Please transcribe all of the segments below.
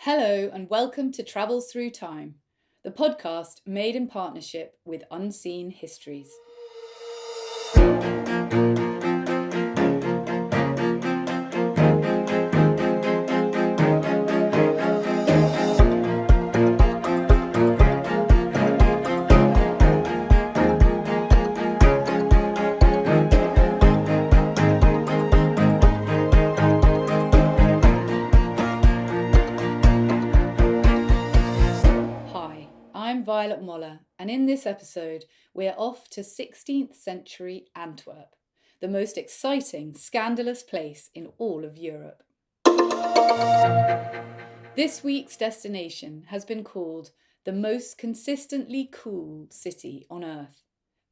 Hello and welcome to Travels Through Time, the podcast made in partnership with Unseen Histories. Violet Moller, and in this episode we're off to 16th century Antwerp, the most exciting, scandalous place in all of Europe. This week's destination has been called the most consistently cool city on Earth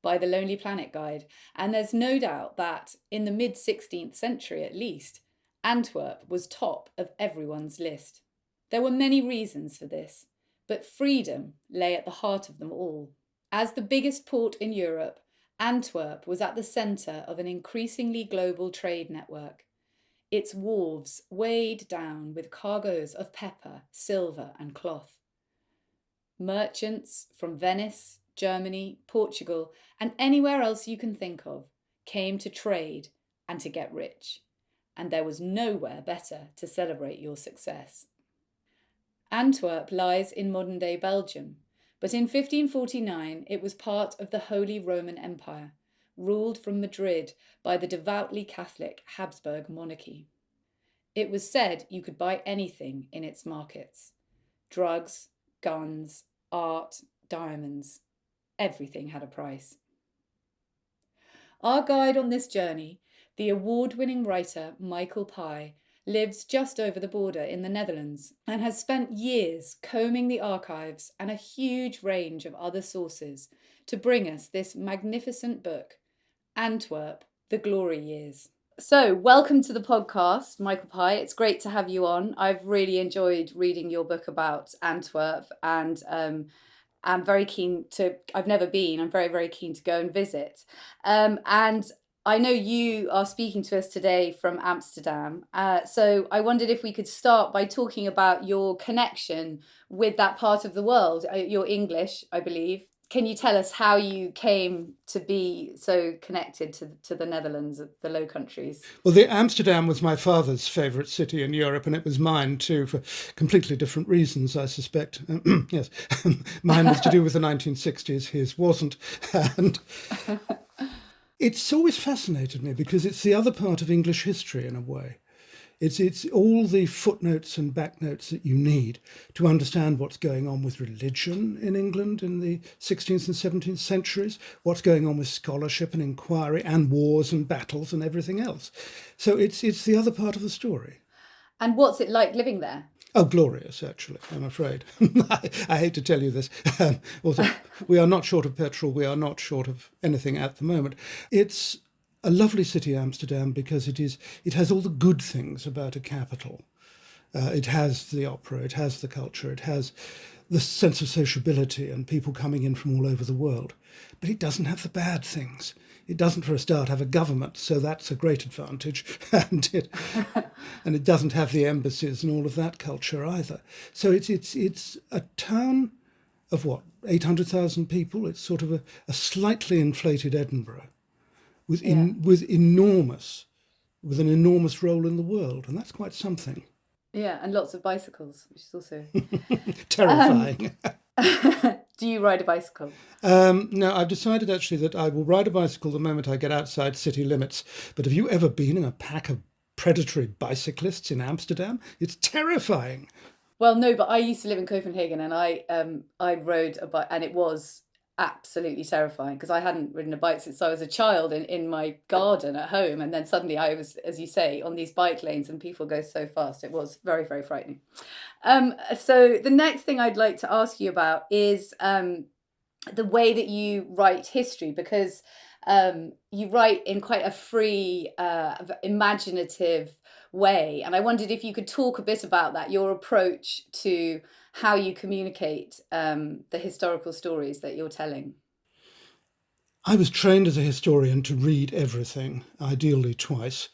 by the Lonely Planet Guide, and there's no doubt that, in the mid-16th century at least, Antwerp was top of everyone's list. There were many reasons for this, but freedom lay at the heart of them all. As the biggest port in Europe, Antwerp was at the centre of an increasingly global trade network. Its wharves weighed down with cargoes of pepper, silver and cloth. Merchants from Venice, Germany, Portugal and anywhere else you can think of came to trade and to get rich. And there was nowhere better to celebrate your success. Antwerp lies in modern-day Belgium, but in 1549 it was part of the Holy Roman Empire, ruled from Madrid by the devoutly Catholic Habsburg monarchy. It was said you could buy anything in its markets: drugs, guns, art, diamonds. Everything had a price. Our guide on this journey, the award-winning writer Michael Pye, lives just over the border in the Netherlands and has spent years combing the archives and a huge range of other sources to bring us this magnificent book, Antwerp, The Glory Years. So, welcome to the podcast, Michael Pye. It's great to have you on. I've really enjoyed reading your book about Antwerp, and I'm very keen to, I've never been, I'm very, very keen to go and visit. And I know you are speaking to us today from Amsterdam, so I wondered if we could start by talking about your connection with that part of the world. You're English, I believe. Can you tell us how you came to be so connected to the Netherlands, the Low Countries? Well, Amsterdam was my father's favourite city in Europe, and it was mine too, for completely different reasons, I suspect. Yes, mine was to do with the 1960s, his wasn't. And it's always fascinated me because it's the other part of English history in a way. It's all the footnotes and backnotes that you need to understand what's going on with religion in England in the 16th and 17th centuries, what's going on with scholarship and inquiry and wars and battles and everything else. So it's the other part of the story. And what's it like living there? Oh, glorious, actually, I'm afraid. I hate to tell you this. Also, we are not short of petrol. We are not short of anything at the moment. It's a lovely city, Amsterdam, because it has all the good things about a capital. It has the opera, it has the culture, it has the sense of sociability and people coming in from all over the world. But it doesn't have the bad things. It doesn't, for a start, have a government, so that's a great advantage. And it doesn't have the embassies and all of that culture either. So it's a town of what, 800,000 people? It's sort of a slightly inflated Edinburgh with an enormous role in the world, and that's quite something. Yeah, and lots of bicycles, which is also terrifying. Do you ride a bicycle? No, I've decided actually that I will ride a bicycle the moment I get outside city limits. But have you ever been in a pack of predatory bicyclists in Amsterdam? It's terrifying. Well, no, but I used to live in Copenhagen, and I rode a bike, and it was absolutely terrifying because I hadn't ridden a bike since I was a child in my garden at home, and then suddenly I was, as you say, on these bike lanes and people go so fast. It was very, very frightening. So the next thing I'd like to ask you about is the way that you write history, because you write in quite a free, imaginative way, and I wondered if you could talk a bit about that, your approach to how you communicate the historical stories that you're telling. I was trained as a historian to read everything, ideally twice,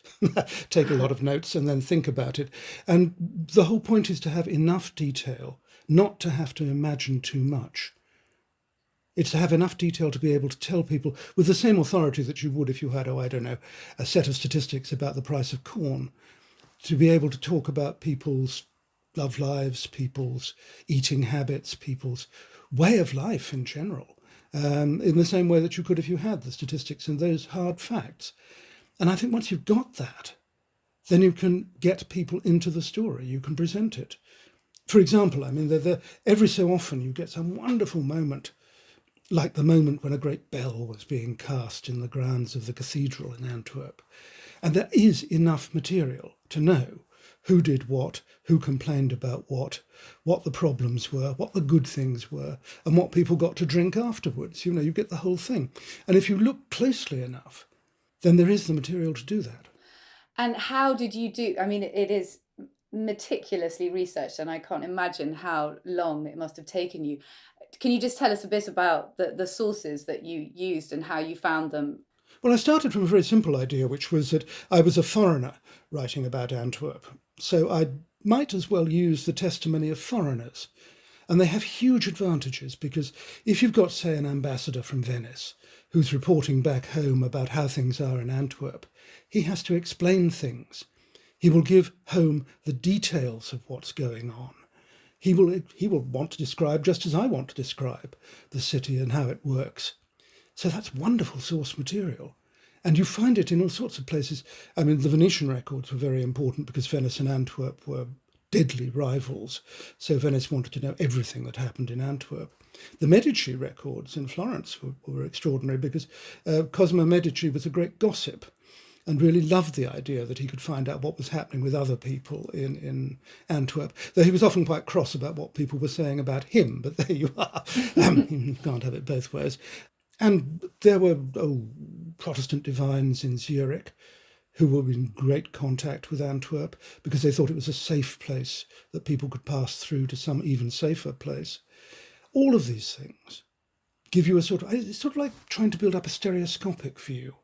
take a lot of notes and then think about it. And the whole point is to have enough detail, not to have to imagine too much. It's to have enough detail to be able to tell people with the same authority that you would if you had, oh, I don't know, a set of statistics about the price of corn, to be able to talk about people's love lives, people's eating habits, people's way of life in general. In the same way that you could if you had the statistics and those hard facts. And I think once you've got that, then you can get people into the story, you can present it. For example, I mean, every so often you get some wonderful moment, like the moment when a great bell was being cast in the grounds of the cathedral in Antwerp. And there is enough material to know who did what, who complained about what the problems were, what the good things were, and what people got to drink afterwards. You know, you get the whole thing. And if you look closely enough, then there is the material to do that. And how did you do? I mean, it is meticulously researched, and I can't imagine how long it must have taken you. Can you just tell us a bit about the sources that you used and how you found them? Well, I started from a very simple idea, which was that I was a foreigner writing about Antwerp. So I might as well use the testimony of foreigners. And they have huge advantages because if you've got, say, an ambassador from Venice who's reporting back home about how things are in Antwerp, he has to explain things. He will give home the details of what's going on. He will want to describe, just as I want to describe, the city and how it works. So that's wonderful source material. And you find it in all sorts of places. I mean, the Venetian records were very important because Venice and Antwerp were deadly rivals. So Venice wanted to know everything that happened in Antwerp. The Medici records in Florence were extraordinary because Cosimo Medici was a great gossip and really loved the idea that he could find out what was happening with other people in Antwerp, though he was often quite cross about what people were saying about him, but there you are. You can't have it both ways. And there were Protestant divines in Zurich who were in great contact with Antwerp because they thought it was a safe place that people could pass through to some even safer place. All of these things give you it's sort of like trying to build up a stereoscopic view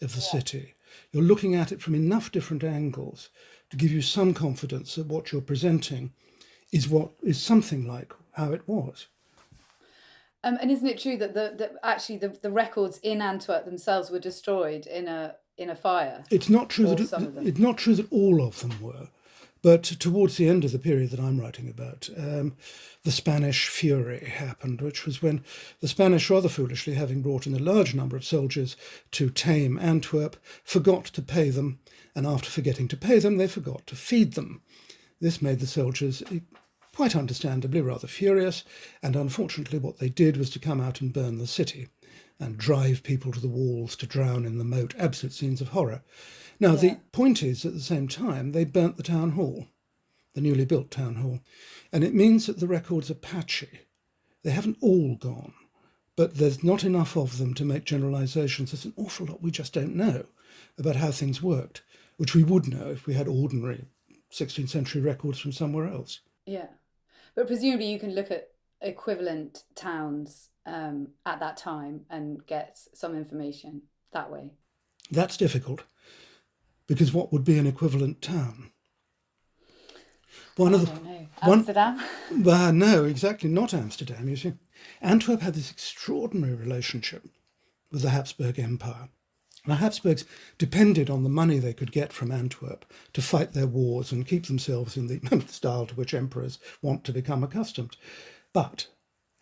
of the city. You're looking at it from enough different angles to give you some confidence that what you're presenting is something like how it was. And isn't it true that the records in Antwerp themselves were destroyed in a fire? It's not true It's not true that all of them were, but towards the end of the period that I'm writing about, the Spanish Fury happened, which was when the Spanish, rather foolishly, having brought in a large number of soldiers to tame Antwerp, forgot to pay them, and after forgetting to pay them, they forgot to feed them. This made the soldiers, quite understandably, rather furious, and unfortunately what they did was to come out and burn the city and drive people to the walls to drown in the moat. Absolute scenes of horror. Now, the point is, at the same time, they burnt the town hall, the newly built town hall, and it means that the records are patchy. They haven't all gone, but there's not enough of them to make generalisations. There's an awful lot we just don't know about how things worked, which we would know if we had ordinary 16th century records from somewhere else. Yeah. But presumably you can look at equivalent towns at that time and get some information that way. That's difficult, because what would be an equivalent town? I don't know. Amsterdam? Well, no, exactly, not Amsterdam, you see. Antwerp had this extraordinary relationship with the Habsburg Empire. The Habsburgs depended on the money they could get from Antwerp to fight their wars and keep themselves in the style to which emperors want to become accustomed. But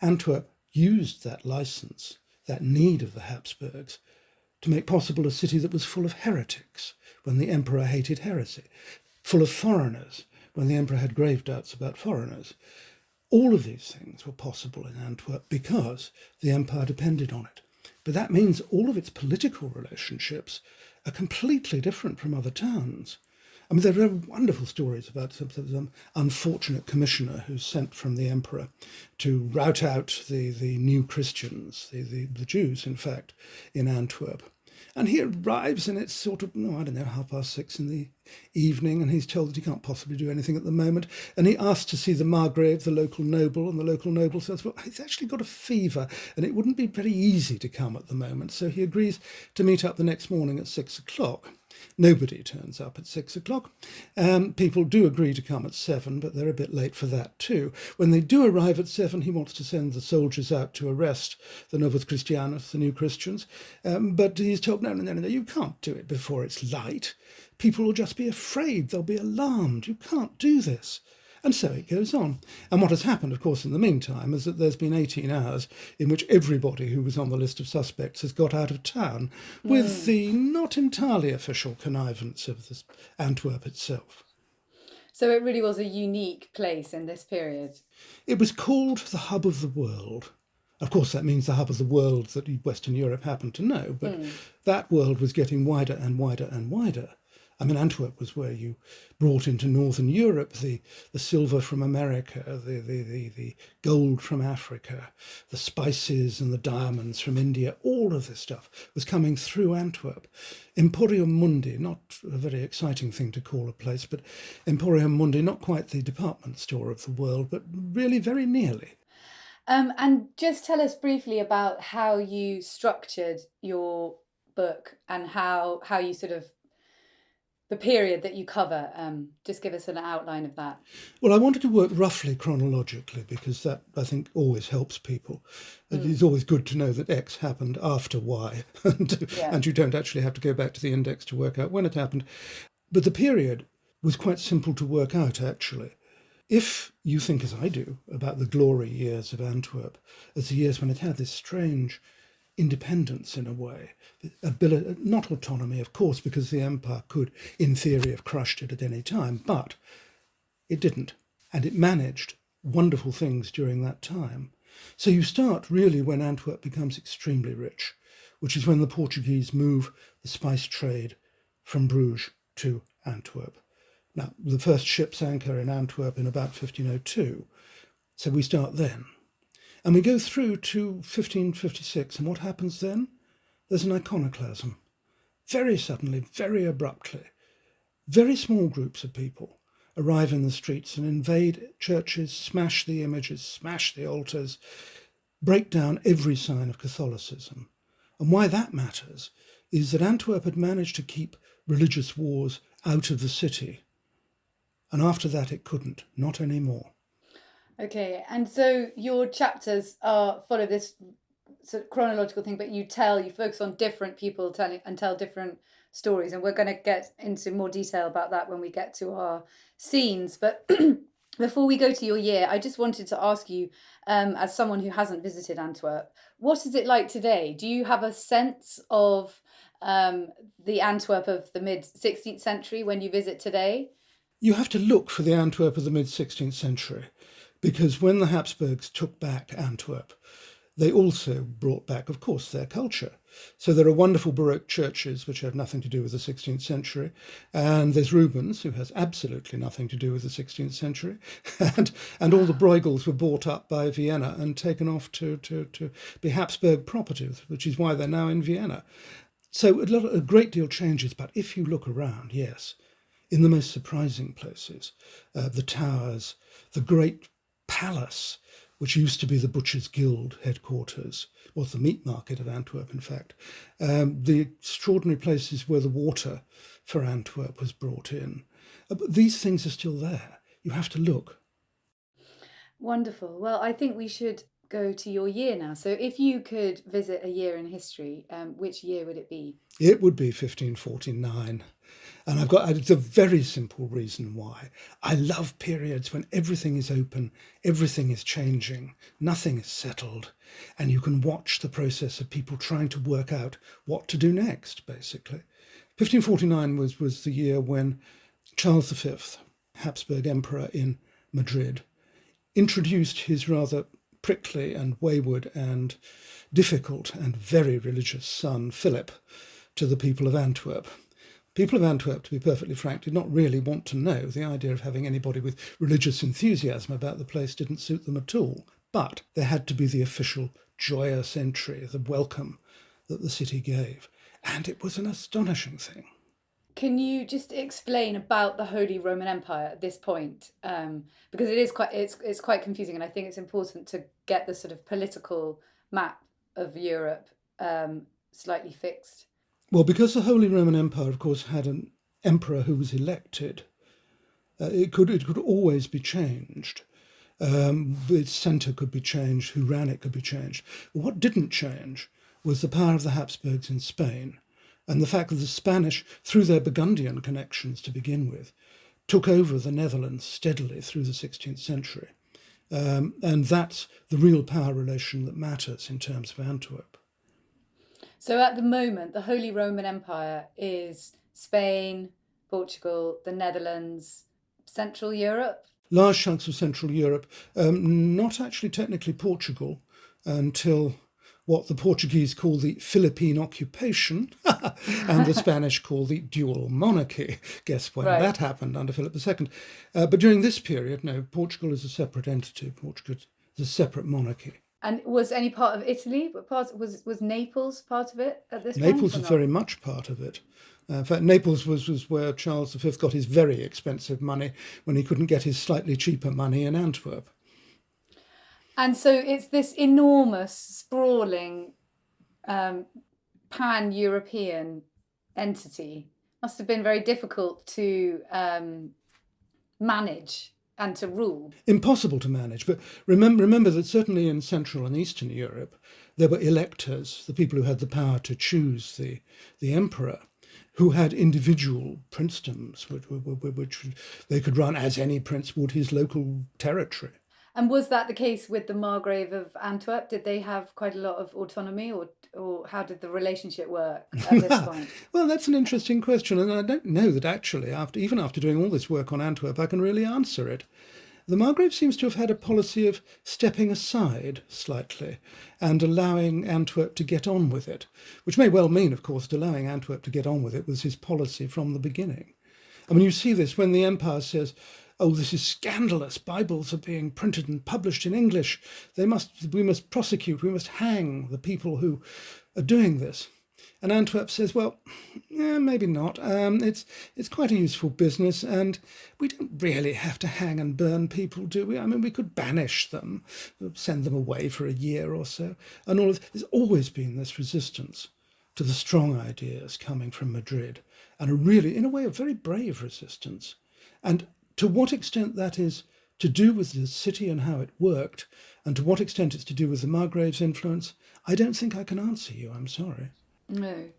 Antwerp used that license, that need of the Habsburgs, to make possible a city that was full of heretics when the emperor hated heresy, full of foreigners when the emperor had grave doubts about foreigners. All of these things were possible in Antwerp because the empire depended on it. But that means all of its political relationships are completely different from other towns. I mean, there are wonderful stories about some unfortunate commissioner who's sent from the emperor to rout out the new Christians, the Jews, in fact, in Antwerp. And he arrives and it's sort of, no, I don't know, 6:30 in the evening, and he's told that he can't possibly do anything at the moment. And he asks to see the Margrave, the local noble, and the local noble says, well, he's actually got a fever and it wouldn't be very easy to come at the moment. So he agrees to meet up the next morning at 6:00. Nobody turns up at 6:00. People do agree to come at 7, but they're a bit late for that too. When they do arrive at 7, he wants to send the soldiers out to arrest the Novus Christianus, the new Christians. But he's told, no, you can't do it before it's light. People will just be afraid, they'll be alarmed. You can't do this. And so it goes on. And what has happened, of course, in the meantime, is that there's been 18 hours in which everybody who was on the list of suspects has got out of town with the not entirely official connivance of Antwerp itself. So it really was a unique place in this period. It was called the hub of the world. Of course, that means the hub of the world that Western Europe happened to know, but that world was getting wider and wider and wider. I mean, Antwerp was where you brought into Northern Europe the silver from America, the gold from Africa, the spices and the diamonds from India. All of this stuff was coming through Antwerp. Emporium Mundi, not a very exciting thing to call a place, but Emporium Mundi, not quite the department store of the world, but really very nearly. And just tell us briefly about how you structured your book and how you sort of, the period that you cover. Just give us an outline of that. Well, I wanted to work roughly chronologically because that, I think, always helps people. It's always good to know that X happened after Y, and you don't actually have to go back to the index to work out when it happened. But the period was quite simple to work out, actually. If you think, as I do, about the glory years of Antwerp as the years when it had this strange independence in a way, ability, not autonomy, of course, because the empire could, in theory, have crushed it at any time, but it didn't, and it managed wonderful things during that time. So you start really when Antwerp becomes extremely rich, which is when the Portuguese move the spice trade from Bruges to Antwerp. Now, the first ships anchor in Antwerp in about 1502, so we start then. And we go through to 1556, and what happens then? There's an iconoclasm. Very suddenly, very abruptly, very small groups of people arrive in the streets and invade churches, smash the images, smash the altars, break down every sign of Catholicism. And why that matters is that Antwerp had managed to keep religious wars out of the city. And after that, it couldn't, not anymore. Okay, and so your chapters follow this sort of chronological thing, but you focus on different people tell different stories, and we're going to get into more detail about that when we get to our scenes. But before we go to your year, I just wanted to ask you, as someone who hasn't visited Antwerp, what is it like today? Do you have a sense of the Antwerp of the mid-16th century when you visit today? You have to look for the Antwerp of the mid-16th century, because when the Habsburgs took back Antwerp, they also brought back, of course, their culture. So there are wonderful Baroque churches which have nothing to do with the 16th century, and there's Rubens, who has absolutely nothing to do with the 16th century, and all the Bruegels were bought up by Vienna and taken off to be Habsburg property, which is why they're now in Vienna. So a great deal changes, but if you look around, yes, in the most surprising places, the towers, the great palace, which used to be the Butchers' Guild headquarters, was the meat market of Antwerp, in fact. The extraordinary places where the water for Antwerp was brought in. But these things are still there. You have to look. Wonderful. Well, I think we should go to your year now. So if you could visit a year in history, which year would it be? It would be 1549. And it's a very simple reason why. I love periods when everything is open, everything is changing, nothing is settled, and you can watch the process of people trying to work out what to do next, basically. 1549 was the year when Charles V, Habsburg Emperor in Madrid, introduced his rather prickly and wayward and difficult and very religious son, Philip, to the people of Antwerp. People of Antwerp, to be perfectly frank, did not really want to know. The idea of having anybody with religious enthusiasm about the place didn't suit them at all. But there had to be the official joyous entry, the welcome that the city gave. And it was an astonishing thing. Can you just explain about the Holy Roman Empire at this point? Because it is it's quite confusing, and I think it's important to get the sort of political map of Europe slightly fixed. Well, because the Holy Roman Empire, of course, had an emperor who was elected, it could always be changed. Its centre could be changed, who ran it could be changed. But what didn't change was the power of the Habsburgs in Spain, and the fact that the Spanish, through their Burgundian connections to begin with, took over the Netherlands steadily through the 16th century. And that's the real power relation that matters in terms of Antwerp. So at the moment, the Holy Roman Empire is Spain, Portugal, the Netherlands, Central Europe. Large chunks of Central Europe, not actually technically Portugal until what the Portuguese call the Philippine occupation and the Spanish call the dual monarchy. Guess when that happened under Philip II. But during this period, no, Portugal is a separate entity. Portugal is a separate monarchy. And was any part of Italy, was Naples part of it at this point? Naples was very much part of it. In fact, Naples was where Charles V got his very expensive money when he couldn't get his slightly cheaper money in Antwerp. And so it's this enormous, sprawling, pan-European entity. Must have been very difficult to manage and to rule. Impossible to manage, but remember that certainly in Central and Eastern Europe, there were electors, the people who had the power to choose the emperor, who had individual princedoms, which they could run as any prince would his local territory. And was that the case with the Margrave of Antwerp? Did they have quite a lot of autonomy, or how did the relationship work at this point? Well, that's an interesting question, and I don't know that actually, even after doing all this work on Antwerp, I can really answer it. The Margrave seems to have had a policy of stepping aside slightly and allowing Antwerp to get on with it, which may well mean, of course, that allowing Antwerp to get on with it was his policy from the beginning. I mean, you see this when the empire says, oh, this is scandalous. Bibles are being printed and published in English. We must prosecute, we must hang the people who are doing this. And Antwerp says, well, maybe not. It's quite a useful business, and we don't really have to hang and burn people, do we? I mean, we could banish them, send them away for a year or so. And there's always been this resistance to the strong ideas coming from Madrid, and a really, in a way, a very brave resistance. And to what extent that is to do with the city and how it worked, and to what extent it's to do with the Margrave's influence, I don't think I can answer you, I'm sorry. No.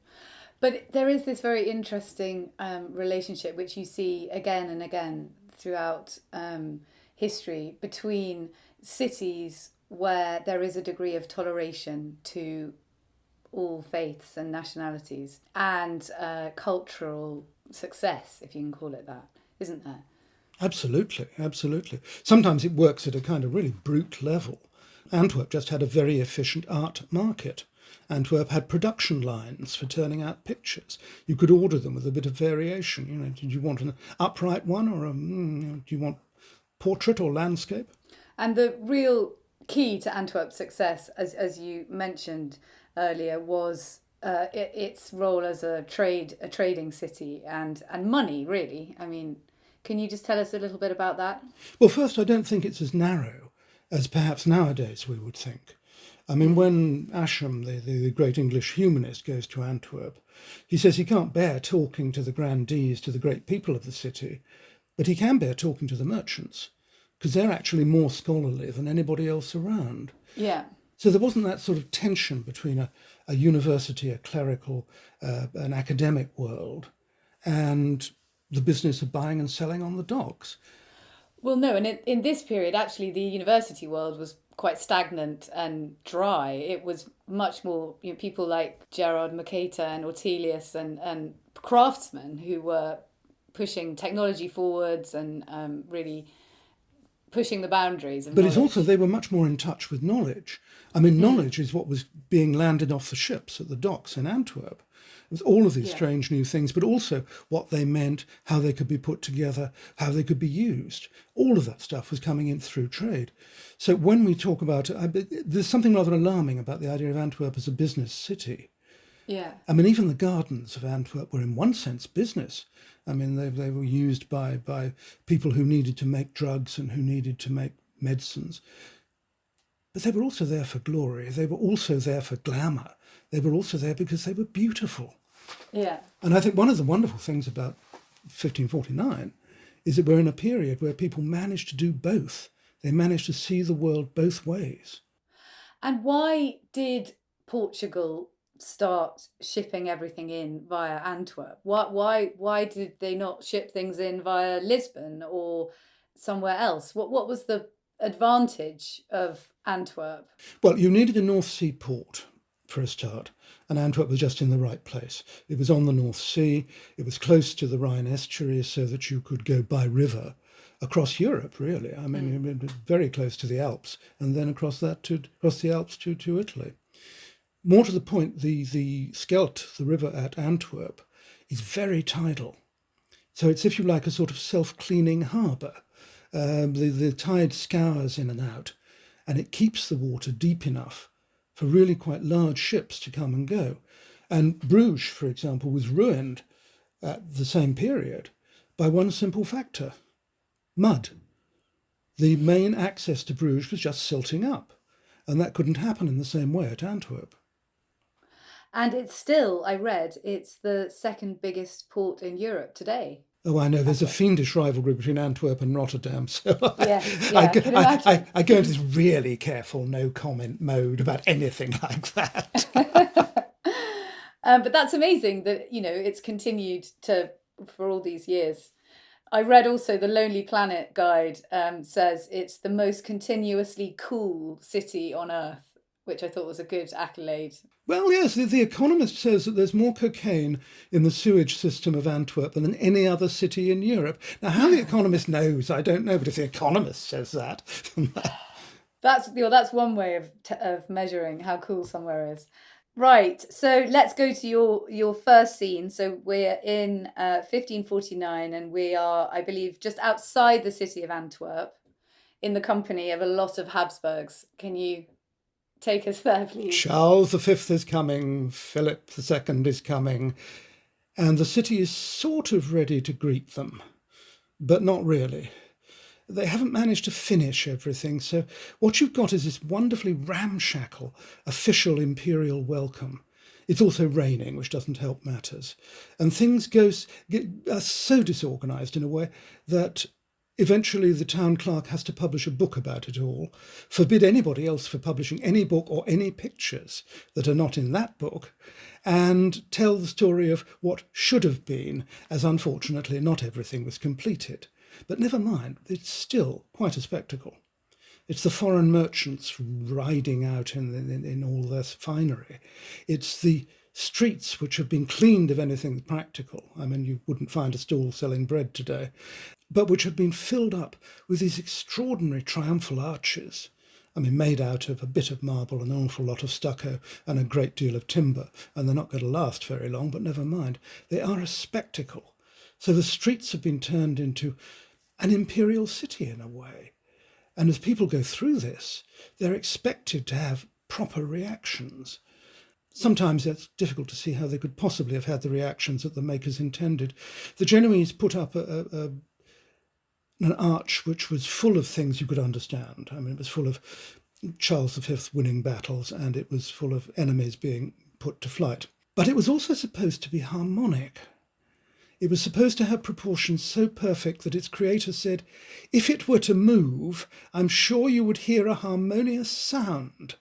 But there is this very interesting relationship, which you see again and again throughout history, between cities where there is a degree of toleration to all faiths and nationalities and cultural success, if you can call it that, isn't there? Absolutely, absolutely. Sometimes it works at a kind of really brute level. Antwerp just had a very efficient art market. Antwerp had production lines for turning out pictures. You could order them with a bit of variation. You know, did you want an upright one, or do you want portrait or landscape? And the real key to Antwerp's success, as you mentioned earlier, was its role as a trading city and money, really. I mean, can you just tell us a little bit about that? Well, first, I don't think it's as narrow as perhaps nowadays we would think. I mean, when Ascham, the great English humanist, goes to Antwerp, he says he can't bear talking to the grandees, to the great people of the city, but he can bear talking to the merchants, because they're actually more scholarly than anybody else around. Yeah. So there wasn't that sort of tension between a university, a clerical, an academic world, and the business of buying and selling on the docks. Well, no, and in this period, actually, the university world was quite stagnant and dry. It was much more, people like Gerard Mercator and Ortelius and craftsmen who were pushing technology forwards and really pushing the boundaries of knowledge. It's also, they were much more in touch with knowledge. I mean, knowledge is what was being landed off the ships at the docks in Antwerp, with all of these strange new things, but also what they meant, how they could be put together, how they could be used. All of that stuff was coming in through trade. So when we talk about, there's something rather alarming about the idea of Antwerp as a business city, Yeah. I mean, even the gardens of Antwerp were in one sense business. I mean, they were used by people who needed to make drugs and who needed to make medicines. But they were also there for glory. They were also there for glamour. They were also there because they were beautiful. Yeah. And I think one of the wonderful things about 1549 is that we're in a period where people managed to do both. They managed to see the world both ways. And why did Portugal start shipping everything in via Antwerp? Why did they not ship things in via Lisbon or somewhere else? What was the advantage of Antwerp? Well, you needed a North Sea port for a start, and Antwerp was just in the right place. It was on the North Sea, it was close to the Rhine estuary so that you could go by river across Europe, really. I mean, very close to the Alps, and then across the Alps to Italy. More to the point, the Scheldt, the river at Antwerp, is very tidal. So it's, if you like, a sort of self-cleaning harbour. The tide scours in and out, and it keeps the water deep enough for really quite large ships to come and go. And Bruges, for example, was ruined at the same period by one simple factor: mud. The main access to Bruges was just silting up, and that couldn't happen in the same way at Antwerp. And it's still, I read, it's the second biggest port in Europe today. Oh, I know, there's a fiendish rivalry between Antwerp and Rotterdam, so Yes, yeah, I can imagine. I go into this really careful no comment mode about anything like that. But that's amazing that, it's continued for all these years. I read also the Lonely Planet guide says it's the most continuously cool city on Earth, which I thought was a good accolade. Well, yes, the Economist says that there's more cocaine in the sewage system of Antwerp than in any other city in Europe. Now, how the Economist knows, I don't know, but if the Economist says that... That's one way of measuring how cool somewhere is. Right, so let's go to your first scene. So we're in 1549 and we are, I believe, just outside the city of Antwerp in the company of a lot of Habsburgs. Can you take us there, please? Charles V is coming, Philip II is coming, and the city is sort of ready to greet them, but not really. They haven't managed to finish everything, so what you've got is this wonderfully ramshackle official imperial welcome. It's also raining, which doesn't help matters, and things are so disorganised in a way that eventually the town clerk has to publish a book about it all, forbid anybody else from publishing any book or any pictures that are not in that book, and tell the story of what should have been, as unfortunately not everything was completed. But never mind, it's still quite a spectacle. It's the foreign merchants riding out in all their finery. It's the streets which have been cleaned of anything practical. I mean, you wouldn't find a stall selling bread today, but which have been filled up with these extraordinary triumphal arches. I mean, made out of a bit of marble, an awful lot of stucco, and a great deal of timber, and they're not going to last very long, but never mind. They are a spectacle. So the streets have been turned into an imperial city in a way. And as people go through this, they're expected to have proper reactions. Sometimes it's difficult to see how they could possibly have had the reactions that the makers intended. The Genoese put up an arch which was full of things you could understand. I mean, it was full of Charles V winning battles, and it was full of enemies being put to flight. But it was also supposed to be harmonic. It was supposed to have proportions so perfect that its creator said, if it were to move, I'm sure you would hear a harmonious sound.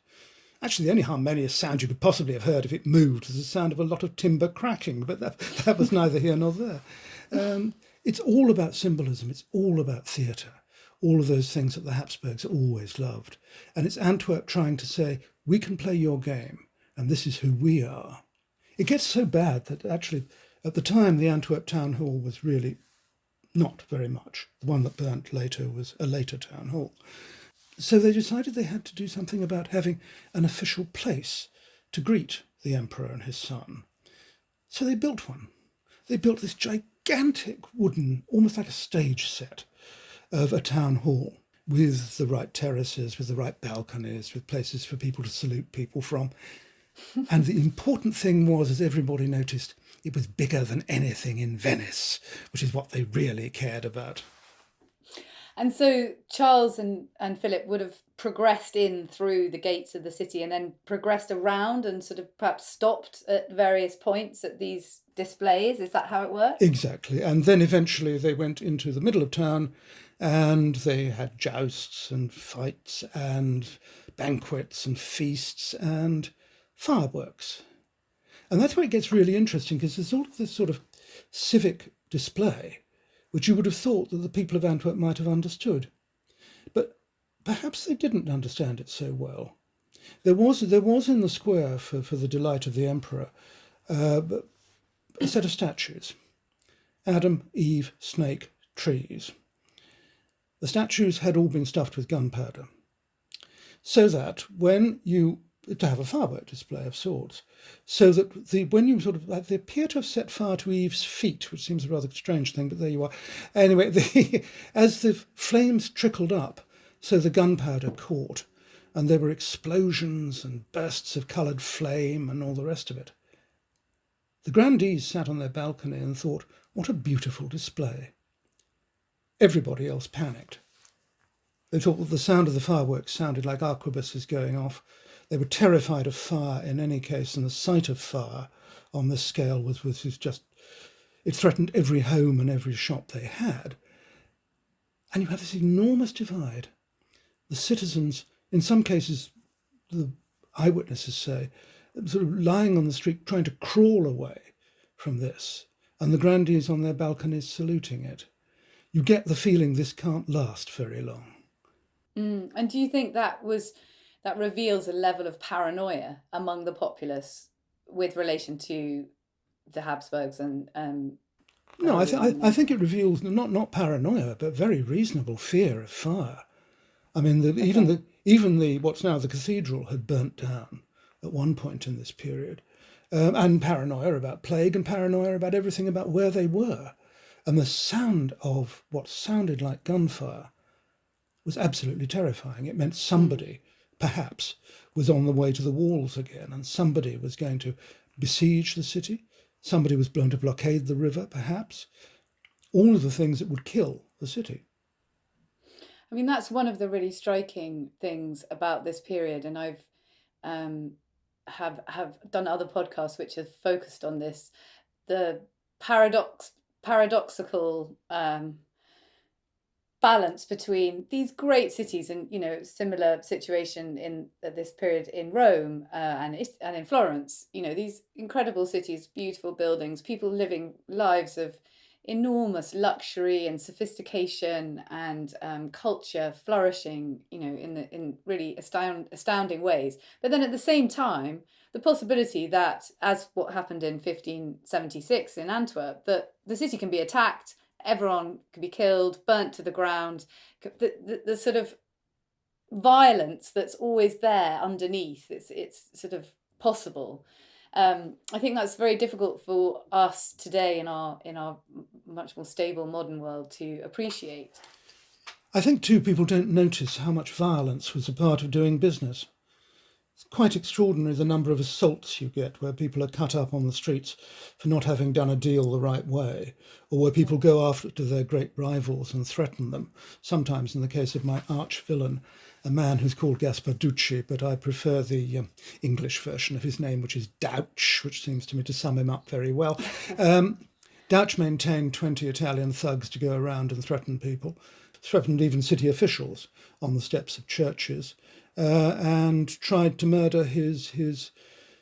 Actually, the only harmonious sound you could possibly have heard if it moved was the sound of a lot of timber cracking, but that was neither here nor there. It's all about symbolism. It's all about theatre. All of those things that the Habsburgs always loved. And it's Antwerp trying to say, we can play your game, and this is who we are. It gets so bad that actually, at the time, the Antwerp town hall was really not very much. The one that burnt later was a later town hall. So they decided they had to do something about having an official place to greet the emperor and his son. So they built one. They built this gigantic wooden, almost like a stage set, of a town hall with the right terraces, with the right balconies, with places for people to salute people from. And the important thing was, as everybody noticed, it was bigger than anything in Venice, which is what they really cared about. And so Charles and Philip would have progressed in through the gates of the city and then progressed around and sort of perhaps stopped at various points at these displays. Is that how it worked? Exactly. And then eventually they went into the middle of town and they had jousts and fights and banquets and feasts and fireworks. And that's where it gets really interesting, because there's all of this sort of civic display which you would have thought that the people of Antwerp might have understood. But perhaps they didn't understand it so well. There was in the square, for the delight of the emperor, a set of statues. Adam, Eve, snake, trees. The statues had all been stuffed with gunpowder, so that when you to have a firework display of sorts, so that when you sort of they appear to have set fire to Eve's feet, which seems a rather strange thing, but there you are. Anyway, as the flames trickled up, so the gunpowder caught, and there were explosions and bursts of coloured flame and all the rest of it. The grandees sat on their balcony and thought, what a beautiful display. Everybody else panicked. They thought that the sound of the fireworks sounded like arquebuses going off. They were terrified of fire in any case, and the sight of fire on this scale was just, it threatened every home and every shop they had. And you have this enormous divide. The citizens, in some cases, the eyewitnesses say, sort of lying on the street trying to crawl away from this, and the grandees on their balconies saluting it. You get the feeling this can't last very long. And do you think that reveals a level of paranoia among the populace with relation to the Habsburgs and no, I think it reveals not paranoia, but very reasonable fear of fire. I mean, even the what's now the cathedral had burnt down at one point in this period, and paranoia about plague and paranoia about everything about where they were, and the sound of what sounded like gunfire was absolutely terrifying. It meant somebody, perhaps, was on the way to the walls again, and somebody was going to besiege the city. Somebody was going to blockade the river, perhaps. All of the things that would kill the city. I mean, that's one of the really striking things about this period, and I've have done other podcasts which have focused on this, the paradoxical balance between these great cities and, you know, similar situation in at this period in Rome and in Florence, you know, these incredible cities, beautiful buildings, people living lives of enormous luxury and sophistication and culture flourishing, you know, in really astounding ways. But then at the same time, the possibility that, as what happened in 1576 in Antwerp, that the city can be attacked, everyone can be killed, burnt to the ground, the sort of violence that's always there underneath, it's sort of possible. I think that's very difficult for us today in our much more stable modern world to appreciate. I think too people don't notice how much violence was a part of doing business. It's quite extraordinary the number of assaults you get where people are cut up on the streets for not having done a deal the right way, or where people go after their great rivals and threaten them. Sometimes, in the case of my arch villain, a man who's called Gasparducci, but I prefer the English version of his name, which is Douch, which seems to me to sum him up very well. Douch maintained 20 Italian thugs to go around and threaten people, threatened even city officials on the steps of churches, and tried to murder his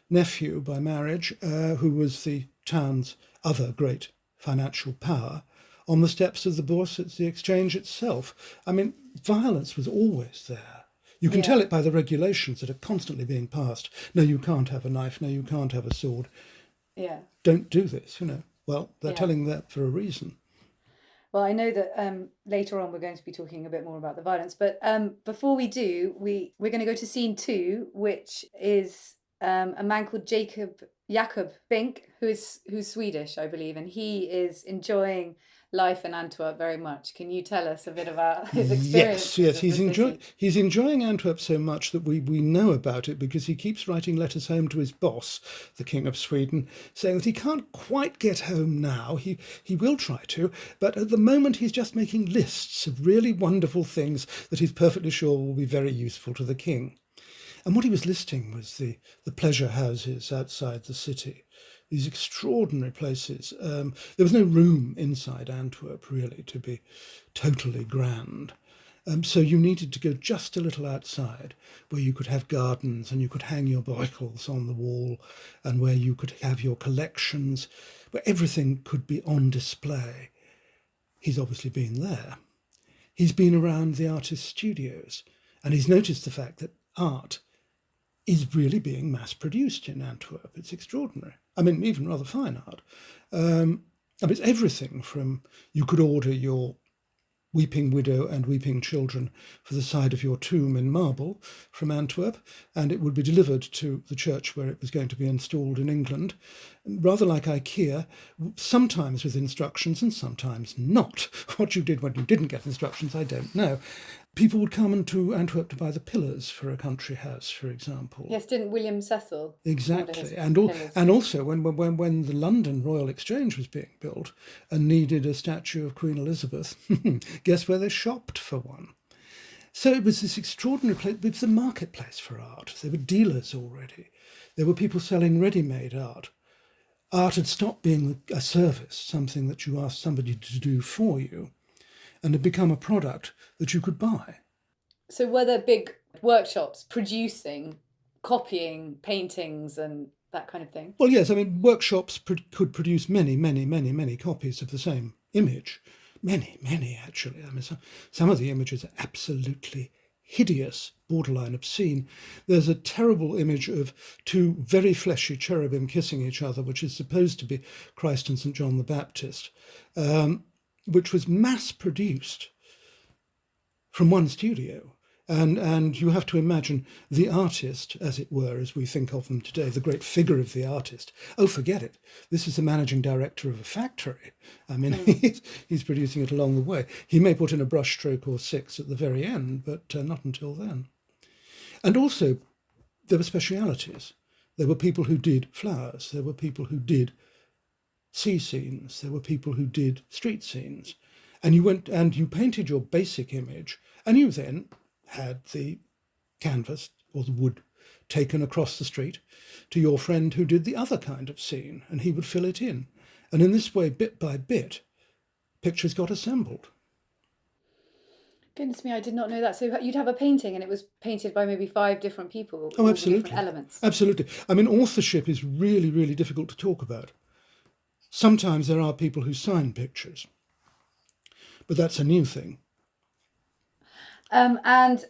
nephew by marriage, who was the town's other great financial power, on the steps of the Bourse at the exchange itself. I mean, violence was always there. You can tell it by the regulations that are constantly being passed. No, you can't have a knife. No, you can't have a sword. Yeah. Don't do this, you know. Well, they're telling that for a reason. Well, I know that later on we're going to be talking a bit more about the violence, but before we do, we're going to go to scene 2, which is a man called Jacob Bink, who's Swedish, I believe, and he is enjoying life in Antwerp very much. Can you tell us a bit about his experience? Yes. He's enjoying Antwerp so much that we know about it because he keeps writing letters home to his boss, the King of Sweden, saying that he can't quite get home now. He will try to, but at the moment he's just making lists of really wonderful things that he's perfectly sure will be very useful to the king. And what he was listing was the pleasure houses outside the city, these extraordinary places. There was no room inside Antwerp, really, to be totally grand. So you needed to go just a little outside, where you could have gardens and you could hang your Bibles on the wall, and where you could have your collections, where everything could be on display. He's obviously been there. He's been around the artist studios, and he's noticed the fact that art is really being mass-produced in Antwerp. It's extraordinary. I mean, even rather fine art. And it's everything from, you could order your Weeping Widow and Weeping Children for the side of your tomb in marble from Antwerp, and it would be delivered to the church where it was going to be installed in England, rather like IKEA, sometimes with instructions and sometimes not. What you did when you didn't get instructions, I don't know. People would come to Antwerp to buy the pillars for a country house, for example. Yes, didn't William Cecil? Exactly. And also when the London Royal Exchange was being built and needed a statue of Queen Elizabeth, guess where they shopped for one? So it was this extraordinary place. It was a marketplace for art. There were dealers already. There were people selling ready-made art. Art had stopped being a service, something that you asked somebody to do for you, and had become a product that you could buy. So were there big workshops producing, copying paintings and that kind of thing? Well, yes, I mean, workshops could produce many copies of the same image. Many, actually. I mean, some of the images are absolutely hideous, borderline obscene. There's a terrible image of two very fleshy cherubim kissing each other, which is supposed to be Christ and St. John the Baptist, which was mass-produced from one studio. And you have to imagine the artist, as it were, as we think of them today, the great figure of the artist. Oh, forget it. This is the managing director of a factory. I mean, he's producing it along the way. He may put in a brushstroke or six at the very end, but not until then. And also, there were specialities. There were people who did flowers. There were people who did sea scenes. There were people who did street scenes. And you went and you painted your basic image, and you then had the canvas or the wood taken across the street to your friend who did the other kind of scene, and he would fill it in. And in this way, bit by bit, pictures got assembled. Goodness me, I did not know that. So you'd have a painting and it was painted by maybe 5 different people. Oh, absolutely. Different elements. Absolutely. I mean, authorship is really, really difficult to talk about. Sometimes there are people who sign pictures, but that's a new thing. And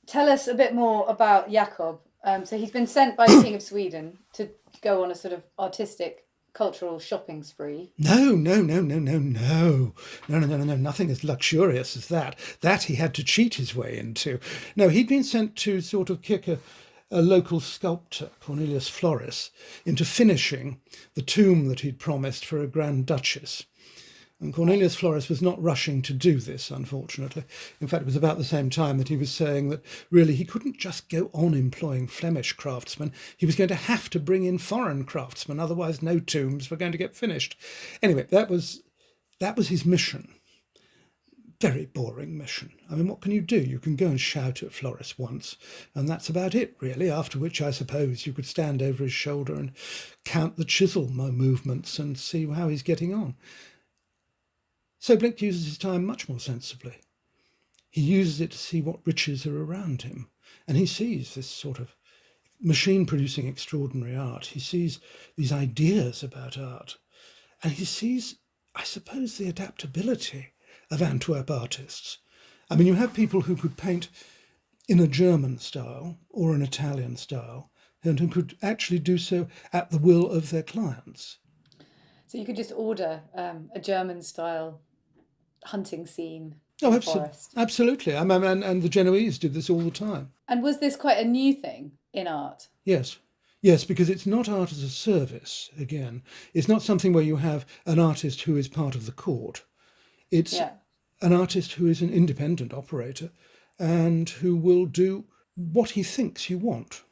tell us a bit more about Jakob. So he's been sent by the King of Sweden to go on a sort of artistic, cultural shopping spree. No. Nothing as luxurious as that. That he had to cheat his way into. No, he'd been sent to sort of kick a local sculptor, Cornelius Floris, into finishing the tomb that he'd promised for a Grand Duchess. And Cornelius Floris was not rushing to do this, unfortunately. In fact, it was about the same time that he was saying that really he couldn't just go on employing Flemish craftsmen. He was going to have to bring in foreign craftsmen, otherwise no tombs were going to get finished. Anyway, that was his mission. Very boring mission. I mean, what can you do? You can go and shout at Floris once, and that's about it, really, after which I suppose you could stand over his shoulder and count the chisel movements and see how he's getting on. So Bink uses his time much more sensibly. He uses it to see what riches are around him. And he sees this sort of machine producing extraordinary art. He sees these ideas about art. And he sees, I suppose, the adaptability of Antwerp artists. I mean, you have people who could paint in a German style or an Italian style, and who could actually do so at the will of their clients. So you could just order a German style hunting scene. Oh, absolutely. And the Genoese did this all the time. And was this quite a new thing in art? Yes, because it's not art as a service, again. It's not something where you have an artist who is part of the court. It's an artist who is an independent operator and who will do what he thinks you want.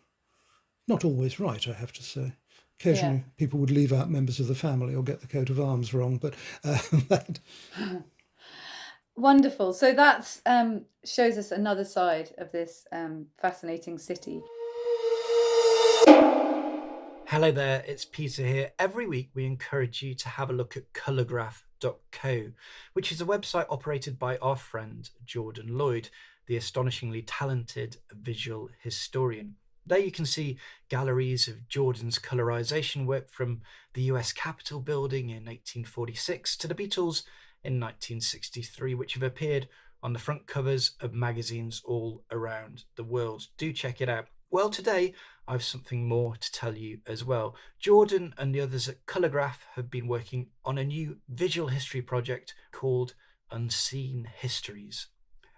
Not always right, I have to say. Occasionally people would leave out members of the family or get the coat of arms wrong, but that... Wonderful. So that shows us another side of this fascinating city. Hello there, it's Peter here. Every week we encourage you to have a look at colourgraph.co, which is a website operated by our friend Jordan Lloyd, the astonishingly talented visual historian. There you can see galleries of Jordan's colorization work from the US Capitol building in 1846 to the Beatles in 1963, which have appeared on the front covers of magazines all around the world. Do check it out. Well, today I've something more to tell you as well. Jordan and the others at Colourgraph have been working on a new visual history project called Unseen Histories.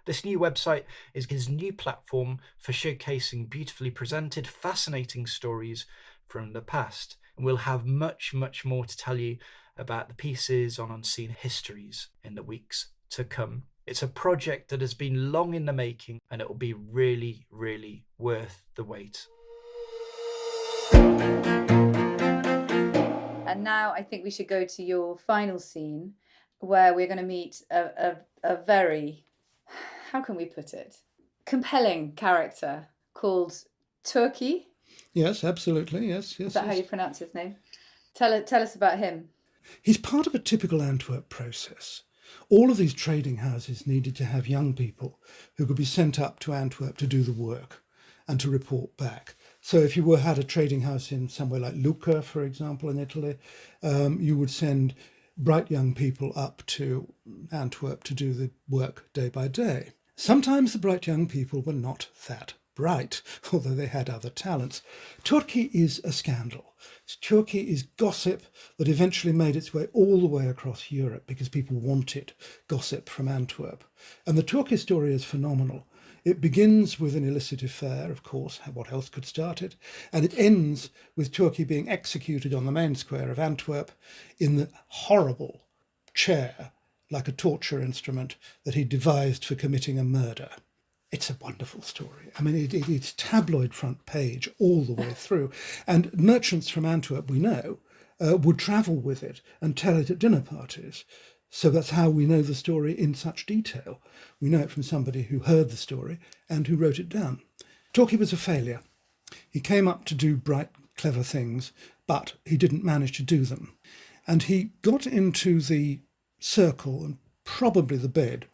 This new website is his new platform for showcasing beautifully presented, fascinating stories from the past. And we'll have much, much more to tell you about the pieces on Unseen Histories in the weeks to come. It's a project that has been long in the making, and it will be really, really worth the wait. And now I think we should go to your final scene, where we're going to meet a very, how can we put it, compelling character called Turkey. Yes, absolutely. Yes. Is that how you pronounce his name? Tell us about him. He's part of a typical Antwerp process. All of these trading houses needed to have young people who could be sent up to Antwerp to do the work and to report back. So if you had a trading house in somewhere like Lucca, for example, in Italy, you would send bright young people up to Antwerp to do the work day by day. Sometimes the bright young people were not that bright, although they had other talents. Turkey is a scandal. Turkey is gossip that eventually made its way all the way across Europe because people wanted gossip from Antwerp. And the Turkey story is phenomenal. It begins with an illicit affair, of course, what else could start it? And it ends with Turkey being executed on the main square of Antwerp in the horrible chair, like a torture instrument, that he devised for committing a murder. It's a wonderful story. I mean, it's tabloid front page all the way through. And merchants from Antwerp, we know, would travel with it and tell it at dinner parties. So that's how we know the story in such detail. We know it from somebody who heard the story and who wrote it down. Turkey was a failure. He came up to do bright, clever things, but he didn't manage to do them. And he got into the circle and probably the bed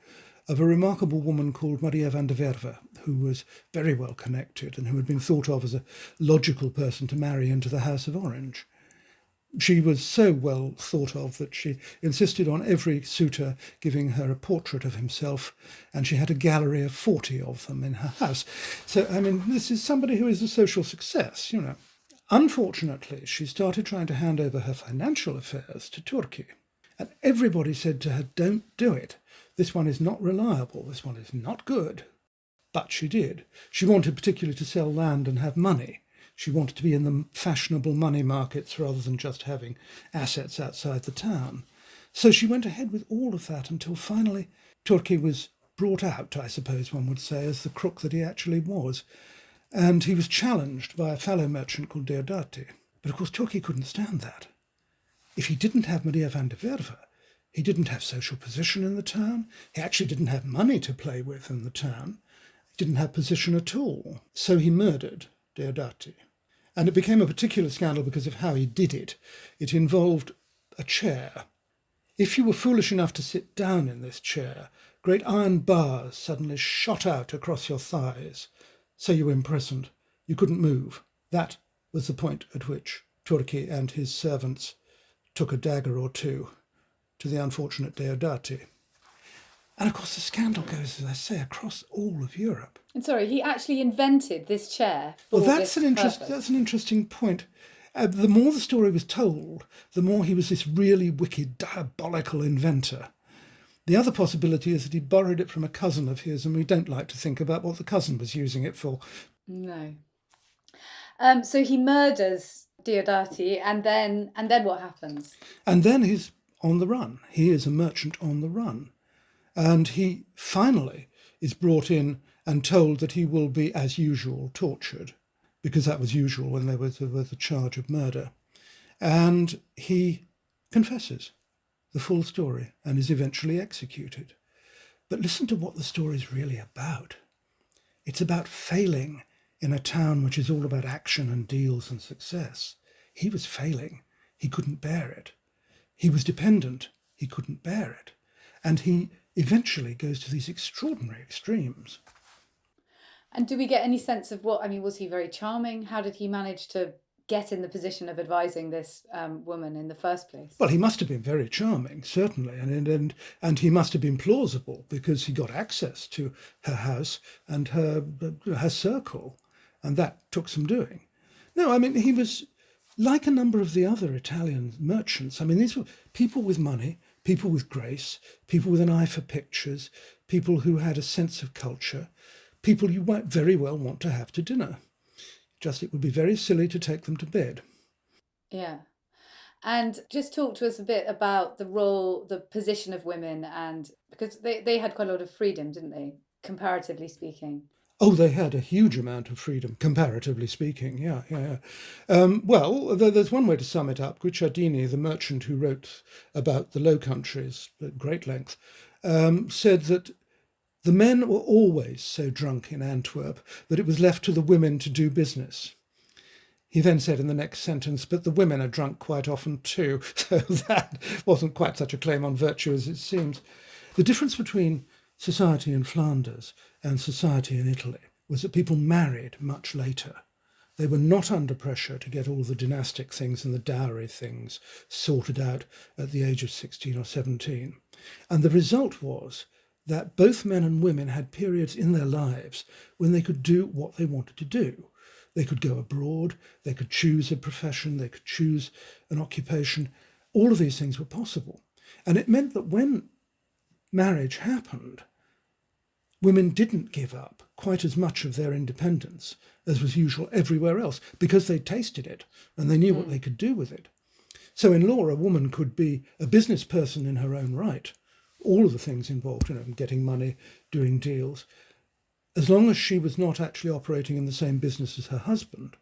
of a remarkable woman called Maria van der Werve, who was very well connected and who had been thought of as a logical person to marry into the House of Orange. She was so well thought of that she insisted on every suitor giving her a portrait of himself, and she had a gallery of 40 of them in her house. So, I mean, this is somebody who is a social success, you know. Unfortunately, she started trying to hand over her financial affairs to Turkey, and everybody said to her, don't do it. This one is not reliable. This one is not good. But she did. She wanted particularly to sell land and have money. She wanted to be in the fashionable money markets rather than just having assets outside the town. So she went ahead with all of that until finally Turkey was brought out, I suppose one would say, as the crook that he actually was. And he was challenged by a fellow merchant called Deodati. But of course Turkey couldn't stand that. If he didn't have Maria van der Werve, he didn't have social position in the town. He actually didn't have money to play with in the town. He didn't have position at all. So he murdered Deodati. And it became a particular scandal because of how he did it. It involved a chair. If you were foolish enough to sit down in this chair, great iron bars suddenly shot out across your thighs. So you were imprisoned. You couldn't move. That was the point at which Turkey and his servants took a dagger or two to the unfortunate Deodati. And of course the scandal goes, as I say, across all of Europe. And sorry, he actually invented this chair for that's an interesting point. The more the story was told, the more he was this really wicked, diabolical inventor. The other possibility is that he borrowed it from a cousin of his, and we don't like to think about what the cousin was using it for. No. So he murders Deodati, and then what happens? And then he's on the run. He is a merchant on the run. And he finally is brought in and told that he will be, as usual, tortured, because that was usual when there was a charge of murder. And he confesses the full story and is eventually executed. But listen to what the story is really about. It's about failing in a town which is all about action and deals and success. He was failing. He couldn't bear it. He was dependent. He couldn't bear it. And he eventually goes to these extraordinary extremes. And do we get any sense of was he very charming? How did he manage to get in the position of advising this woman in the first place? Well, he must have been very charming, certainly, and he must have been plausible, because he got access to her house and her circle, and that took some doing. No, I mean, he was like a number of the other Italian merchants. I mean, these were people with money, people with grace, people with an eye for pictures, people who had a sense of culture, people you might very well want to have to dinner. Just it would be very silly to take them to bed. Yeah. And just talk to us a bit about the role, the position of women, and because they had quite a lot of freedom, didn't they, comparatively speaking? Oh, they had a huge amount of freedom, comparatively speaking. Yeah. Well, there's one way to sum it up. Guicciardini, the merchant who wrote about the Low Countries at great length, said that the men were always so drunk in Antwerp that it was left to the women to do business. He then said in the next sentence, but the women are drunk quite often too. So that wasn't quite such a claim on virtue as it seems. The difference between society in Flanders and society in Italy was that people married much later. They were not under pressure to get all the dynastic things and the dowry things sorted out at the age of 16 or 17. And the result was that both men and women had periods in their lives when they could do what they wanted to do. They could go abroad, they could choose a profession, they could choose an occupation. All of these things were possible. And it meant that when marriage happened, women didn't give up quite as much of their independence as was usual everywhere else, because they tasted it and they knew what they could do with it. So in law, a woman could be a business person in her own right, all of the things involved, getting money, doing deals, as long as she was not actually operating in the same business as her husband,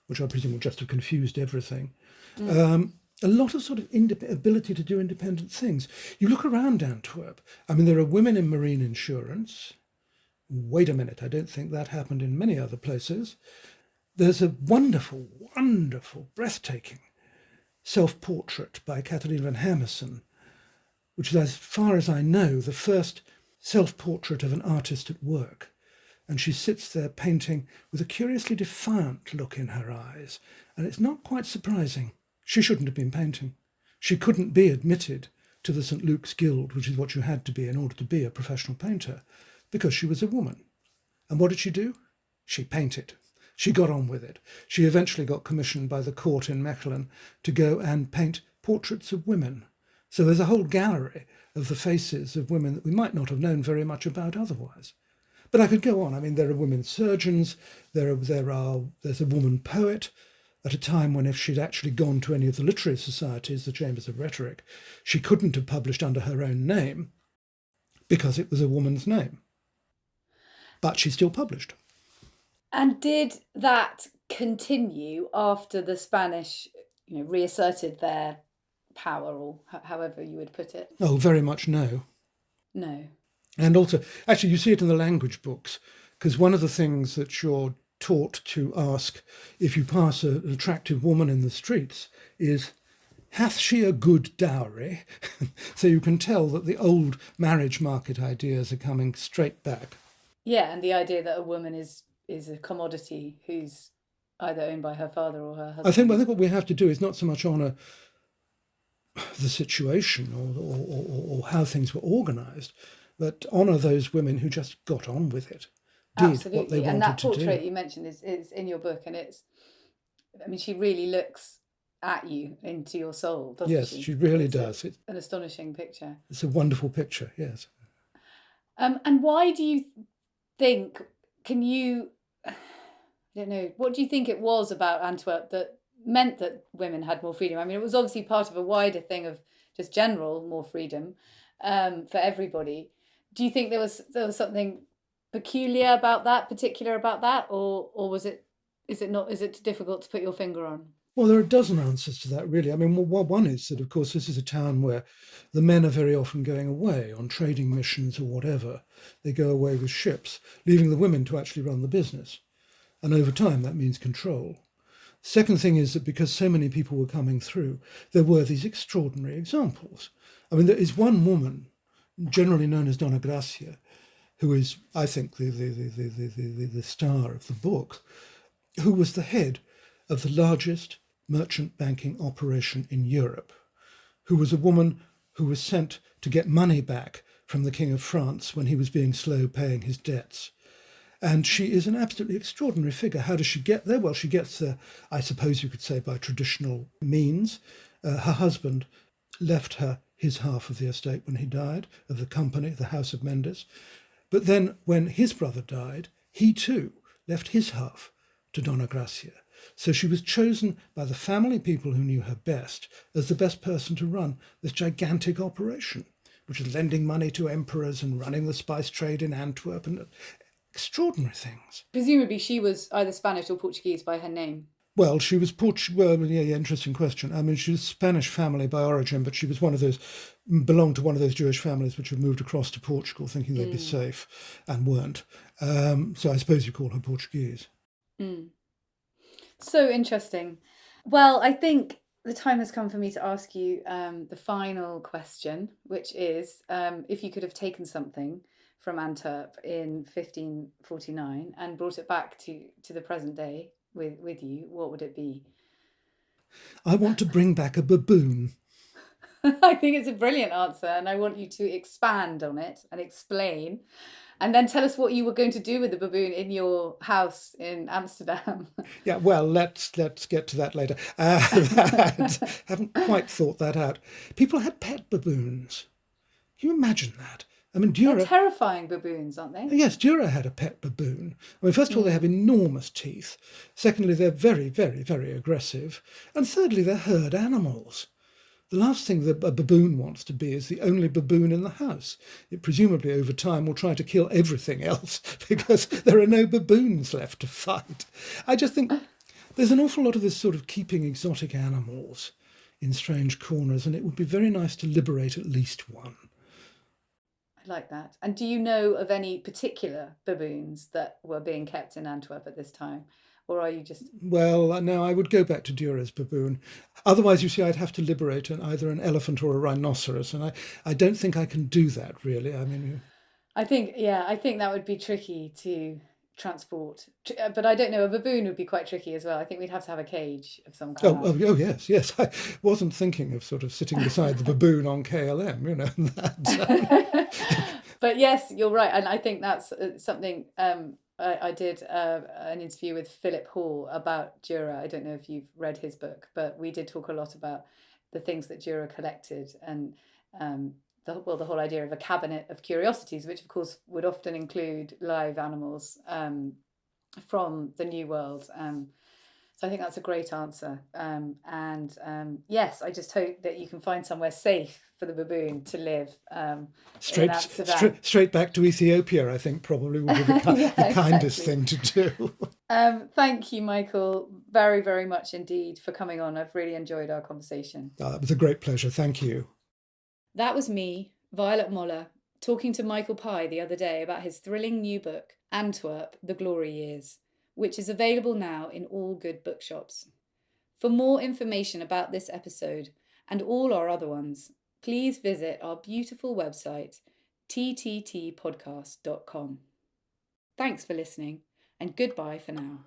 which I presume would just have confused everything. A lot of sort of ability to do independent things. You look around Antwerp, I mean, there are women in marine insurance. Wait a minute, I don't think that happened in many other places. There's a wonderful, wonderful, breathtaking self-portrait by Kathleen van Hermessen, which is, as far as I know, the first self-portrait of an artist at work. And she sits there painting with a curiously defiant look in her eyes. And it's not quite surprising. She shouldn't have been painting. She couldn't be admitted to the St. Luke's Guild, which is what you had to be in order to be a professional painter, because she was a woman. And what did she do? She painted. She got on with it. She eventually got commissioned by the court in Mechelen to go and paint portraits of women. So there's a whole gallery of the faces of women that we might not have known very much about otherwise. But I could go on. I mean, there are women surgeons, there's a woman poet at a time when, if she'd actually gone to any of the literary societies, the Chambers of Rhetoric, she couldn't have published under her own name because it was a woman's name. But she still published. And did that continue after the Spanish, reasserted their power, or however you would put it? Oh, very much no. No. And also, actually, you see it in the language books, because one of the things that you're taught to ask if you pass an attractive woman in the streets is, hath she a good dowry? So you can tell that the old marriage market ideas are coming straight back. Yeah, and the idea that a woman is a commodity who's either owned by her father or her husband. I think what we have to do is not so much honour the situation or how things were organised, but honour those women who just got on with it, did Absolutely. what they wanted to do. And that portrait you mentioned is in your book, and she really looks at you, into your soul, doesn't she? Yes, she really does. It's an astonishing picture. It's a wonderful picture, yes. And why do you think, I don't know, what do you think it was about Antwerp that meant that women had more freedom? I mean, it was obviously part of a wider thing of just general more freedom for everybody. Do you think there was something peculiar about that, particular about that, or is it difficult to put your finger on? Well, there are a dozen answers to that, really. I mean, one is that, of course, this is a town where the men are very often going away on trading missions or whatever. They go away with ships, leaving the women to actually run the business. And over time, that means control. Second thing is that because so many people were coming through, there were these extraordinary examples. I mean, there is one woman, generally known as Donna Gracia, who is, I think, the star of the book, who was the head of the largest merchant banking operation in Europe, who was a woman who was sent to get money back from the King of France when he was being slow paying his debts. And she is an absolutely extraordinary figure. How does she get there? Well, she gets there, I suppose you could say, by traditional means. Her husband left her his half of the estate when he died, of the company, the House of Mendes. But then when his brother died, he too left his half to Donna Gracia. So she was chosen by the family people who knew her best as the best person to run this gigantic operation, which was lending money to emperors and running the spice trade in Antwerp and extraordinary things. Presumably she was either Spanish or Portuguese by her name. Well, she was Portuguese. Well, yeah, interesting question. I mean, she was Spanish family by origin, but she was belonged to one of those Jewish families which had moved across to Portugal thinking they'd be safe and weren't. So I suppose you call her Portuguese. Mm. So interesting. Well, I think the time has come for me to ask you the final question, which is if you could have taken something from Antwerp in 1549 and brought it back to the present day with you, what would it be? I want to bring back a baboon. I think it's a brilliant answer, and I want you to expand on it and explain, and then tell us what you were going to do with the baboon in your house in Amsterdam. Yeah, well, let's get to that later. I haven't quite thought that out. People had pet baboons. Can you imagine that? I mean, They're terrifying baboons, aren't they? Yes, Dürer had a pet baboon. I mean, first of all, they have enormous teeth. Secondly, they're very, very, very aggressive. And thirdly, they're herd animals. The last thing that a baboon wants to be is the only baboon in the house. It presumably, over time, will try to kill everything else because there are no baboons left to fight. I just think there's an awful lot of this sort of keeping exotic animals in strange corners, and it would be very nice to liberate at least one. I like that. And do you know of any particular baboons that were being kept in Antwerp at this time? Or are you just... Well, no, I would go back to Dürer's baboon. Otherwise, you see, I'd have to liberate either an elephant or a rhinoceros, and I don't think I can do that, really. I mean... I think that would be tricky to transport. But I don't know, a baboon would be quite tricky as well. I think we'd have to have a cage of some kind. Oh, yes. I wasn't thinking of sort of sitting beside the baboon on KLM, you know. But yes, you're right. And I think that's something... I did an interview with Philip Hall about Dürer. I don't know if you've read his book, but we did talk a lot about the things that Dürer collected and the whole idea of a cabinet of curiosities, which of course would often include live animals from the New World. So I think that's a great answer. Yes, I just hope that you can find somewhere safe for the baboon to live. Straight back to Ethiopia, I think probably would be the kindest thing to do. Thank you, Michael, very, very much indeed for coming on. I've really enjoyed our conversation. It was a great pleasure. Thank you. That was me, Violet Moller, talking to Michael Pye the other day about his thrilling new book, Antwerp, The Glory Years, which is available now in all good bookshops. For more information about this episode and all our other ones, please visit our beautiful website, tttpodcast.com. Thanks for listening, and goodbye for now.